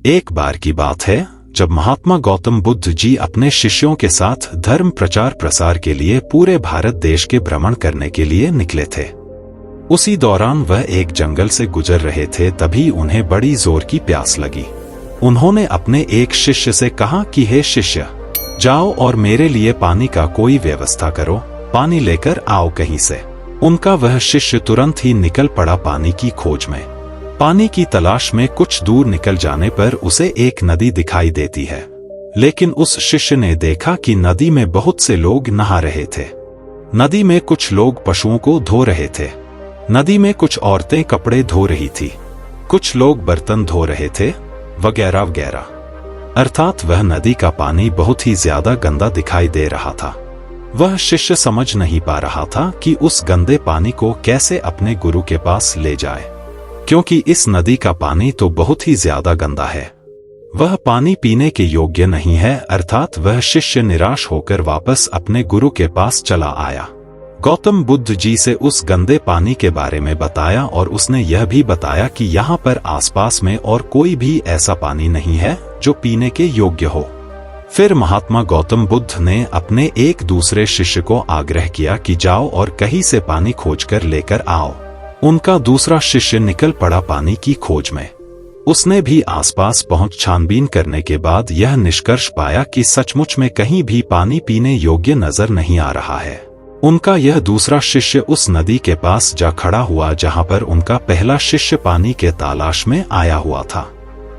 एक बार की बात है जब महात्मा गौतम बुद्ध जी अपने शिष्यों के साथ धर्म प्रचार प्रसार के लिए पूरे भारत देश के भ्रमण करने के लिए निकले थे। उसी दौरान वह एक जंगल से गुजर रहे थे, तभी उन्हें बड़ी जोर की प्यास लगी। उन्होंने अपने एक शिष्य से कहा कि हे शिष्य, जाओ और मेरे लिए पानी का कोई व्यवस्था करो, पानी लेकर आओ कहीं से। उनका वह शिष्य तुरंत ही निकल पड़ा पानी की खोज में। पानी की तलाश में कुछ दूर निकल जाने पर उसे एक नदी दिखाई देती है, लेकिन उस शिष्य ने देखा कि नदी में बहुत से लोग नहा रहे थे। नदी में कुछ लोग पशुओं को धो रहे थे, नदी में कुछ औरतें कपड़े धो रही थी, कुछ लोग बर्तन धो रहे थे, वगैरह वगैरह। अर्थात वह नदी का पानी बहुत ही ज्यादा गंदा दिखाई दे रहा था। वह शिष्य समझ नहीं पा रहा था कि उस गंदे पानी को कैसे अपने गुरु के पास ले जाए, क्योंकि इस नदी का पानी तो बहुत ही ज्यादा गंदा है। वह पानी पीने के योग्य नहीं है। अर्थात वह शिष्य निराश होकर वापस अपने गुरु के पास चला आया। गौतम बुद्ध जी से उस गंदे पानी के बारे में बताया और उसने यह भी बताया कि यहाँ पर आसपास में और कोई भी ऐसा पानी नहीं है जो पीने के योग्य हो। फिर महात्मा गौतम बुद्ध ने अपने एक दूसरे शिष्य को आग्रह किया कि जाओ और कहीं से पानी खोजकर लेकर आओ। उनका दूसरा शिष्य निकल पड़ा पानी की खोज में। उसने भी आसपास पहुंच छानबीन करने के बाद यह निष्कर्ष पाया कि सचमुच में कहीं भी पानी पीने योग्य नजर नहीं आ रहा है। उनका यह दूसरा शिष्य उस नदी के पास जा खड़ा हुआ जहां पर उनका पहला शिष्य पानी के तलाश में आया हुआ था।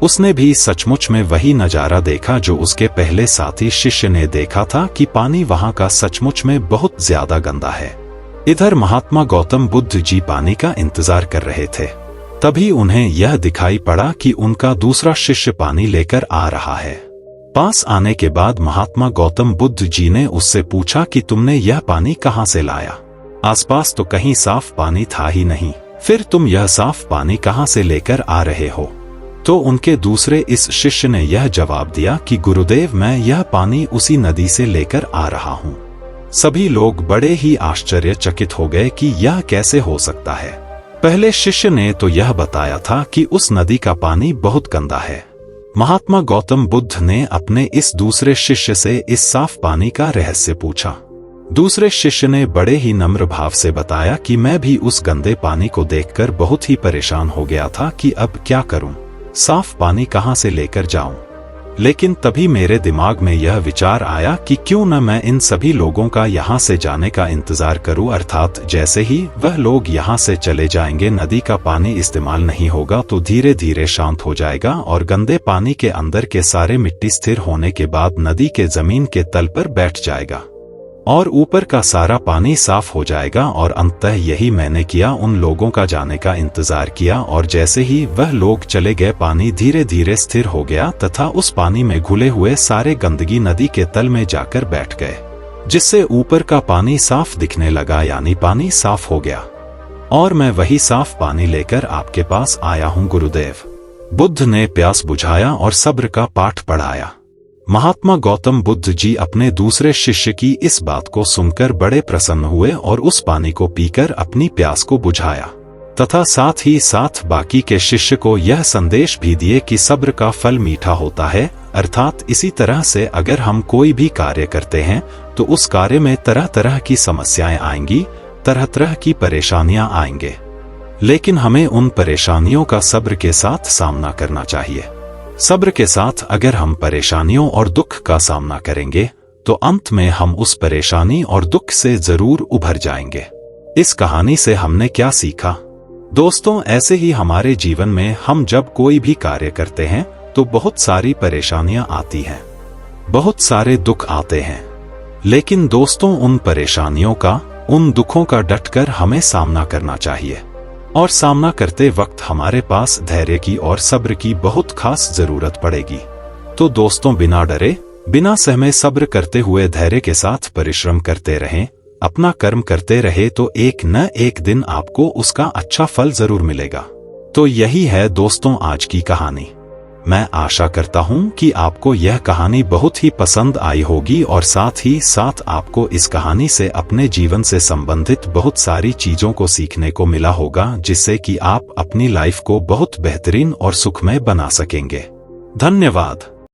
उसने भी सचमुच में वही नजारा देखा जो उसके पहले साथी शिष्य ने देखा था कि पानी वहां का सचमुच में बहुत ज्यादा गंदा है। इधर महात्मा गौतम बुद्ध जी पानी का इंतजार कर रहे थे। तभी उन्हें यह दिखाई पड़ा कि उनका दूसरा शिष्य पानी लेकर आ रहा है। पास आने के बाद महात्मा गौतम बुद्ध जी ने उससे पूछा कि तुमने यह पानी कहां से लाया? आसपास तो कहीं साफ पानी था ही नहीं, फिर तुम यह साफ पानी कहां से लेकर आ रहे हो? तो उनके दूसरे इस शिष्य ने यह जवाब दिया कि गुरुदेव, मैं यह पानी उसी नदी से लेकर आ रहा हूं। सभी लोग बड़े ही आश्चर्यचकित हो गए कि यह कैसे हो सकता है। पहले शिष्य ने तो यह बताया था कि उस नदी का पानी बहुत गंदा है। महात्मा गौतम बुद्ध ने अपने इस दूसरे शिष्य से इस साफ पानी का रहस्य पूछा। दूसरे शिष्य ने बड़े ही नम्र भाव से बताया कि मैं भी उस गंदे पानी को देखकर बहुत ही परेशान हो गया था कि अब क्या करूं, साफ पानी कहां से लेकर जाऊं। लेकिन तभी मेरे दिमाग में यह विचार आया कि क्यों न मैं इन सभी लोगों का यहां से जाने का इंतजार करूं। अर्थात जैसे ही वह लोग यहां से चले जाएंगे, नदी का पानी इस्तेमाल नहीं होगा तो धीरे धीरे शांत हो जाएगा और गंदे पानी के अंदर के सारे मिट्टी स्थिर होने के बाद नदी के जमीन के तल पर बैठ जाएगा और ऊपर का सारा पानी साफ हो जाएगा। और अंततः यही मैंने किया, उन लोगों का जाने का इंतजार किया और जैसे ही वह लोग चले गए, पानी धीरे धीरे स्थिर हो गया तथा उस पानी में घुले हुए सारे गंदगी नदी के तल में जाकर बैठ गए, जिससे ऊपर का पानी साफ दिखने लगा, यानी पानी साफ हो गया। और मैं वही साफ पानी लेकर आपके पास आया हूं गुरुदेव। बुद्ध ने प्यास बुझाया और सब्र का पाठ पढ़ाया। महात्मा गौतम बुद्ध जी अपने दूसरे शिष्य की इस बात को सुनकर बड़े प्रसन्न हुए और उस पानी को पीकर अपनी प्यास को बुझाया तथा साथ ही साथ बाकी के शिष्य को यह संदेश भी दिए कि सब्र का फल मीठा होता है। अर्थात इसी तरह से अगर हम कोई भी कार्य करते हैं तो उस कार्य में तरह तरह की समस्याएं आएंगी, तरह तरह की परेशानियां आएंगे, लेकिन हमें उन परेशानियों का सब्र के साथ सामना करना चाहिए। सब्र के साथ अगर हम परेशानियों और दुख का सामना करेंगे तो अंत में हम उस परेशानी और दुख से जरूर उभर जाएंगे। इस कहानी से हमने क्या सीखा? दोस्तों, ऐसे ही हमारे जीवन में हम जब कोई भी कार्य करते हैं तो बहुत सारी परेशानियां आती हैं, बहुत सारे दुख आते हैं, लेकिन दोस्तों उन परेशानियों का, उन दुखों का डटकर हमें सामना करना चाहिए। और सामना करते वक्त हमारे पास धैर्य की और सब्र की बहुत खास जरूरत पड़ेगी। तो दोस्तों, बिना डरे, बिना सहमे सब्र करते हुए धैर्य के साथ परिश्रम करते रहें, अपना कर्म करते रहे तो एक न एक दिन आपको उसका अच्छा फल जरूर मिलेगा। तो यही है दोस्तों आज की कहानी। मैं आशा करता हूं कि आपको यह कहानी बहुत ही पसंद आई होगी और साथ ही साथ आपको इस कहानी से अपने जीवन से संबंधित बहुत सारी चीजों को सीखने को मिला होगा, जिससे कि आप अपनी लाइफ को बहुत बेहतरीन और सुखमय बना सकेंगे। धन्यवाद।